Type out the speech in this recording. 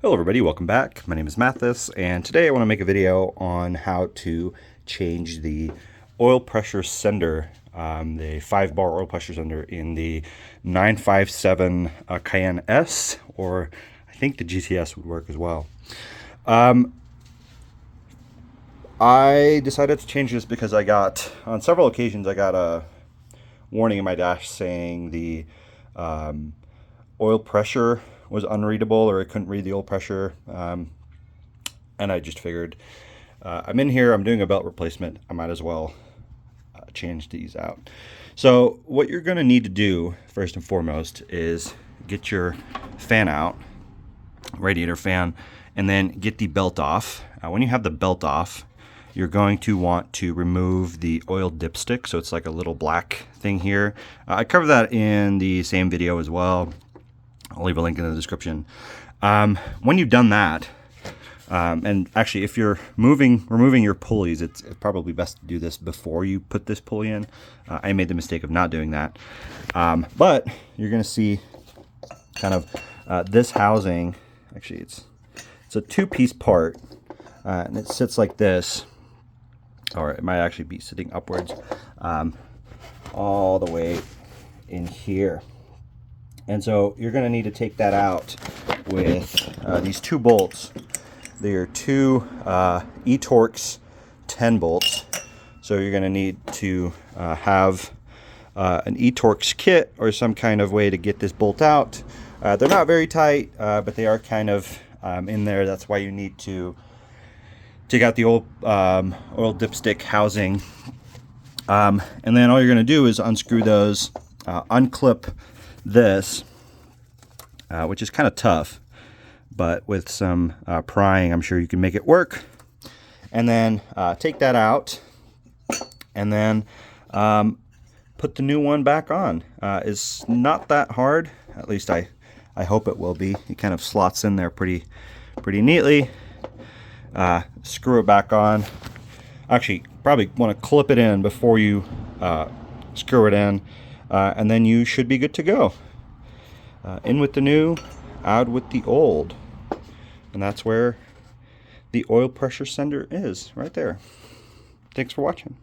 Hello everybody, welcome back. My name is Mathis, and today I want to make a video on how to change the oil pressure sender, the 5-bar oil pressure sender in the 957 Cayenne S, or I think the GTS would work as well. I decided to change this because on several occasions I got a warning in my dash saying the oil pressure was unreadable, or it couldn't read the oil pressure, and I just figured I'm in here, I'm doing a belt replacement, I might as well change these out. So what you're going to need to do first and foremost is get your fan out, radiator fan, and then get the belt off. When you have the belt off, you're going to want to remove the oil dipstick, so it's like a little black thing here. I covered that in the same video as well. I'll leave a link in the description. When you've done that, and actually if you're removing your pulleys, it's probably best to do this before you put this pulley in. I made the mistake of not doing that. But you're going to see kind of this housing. Actually, it's a two-piece part, and it sits like this, or it might actually be sitting upwards, all the way in here. And so you're going to need to take that out with these two bolts. They are two eTorx 10 bolts. So you're going to need to have an eTorx kit or some kind of way to get this bolt out. They're not very tight, but they are kind of in there. That's why you need to take out the old oil dipstick housing. And then all you're going to do is unscrew those, unclip this, which is kind of tough, but with some prying, I'm sure you can make it work. And then take that out, and then put the new one back on. It's not that hard, at least I hope it will be. It kind of slots in there pretty neatly. Screw it back on. Actually, probably want to clip it in before you screw it in. And then you should be good to go. In with the new, out with the old. And that's where the oil pressure sender is, right there. Thanks for watching.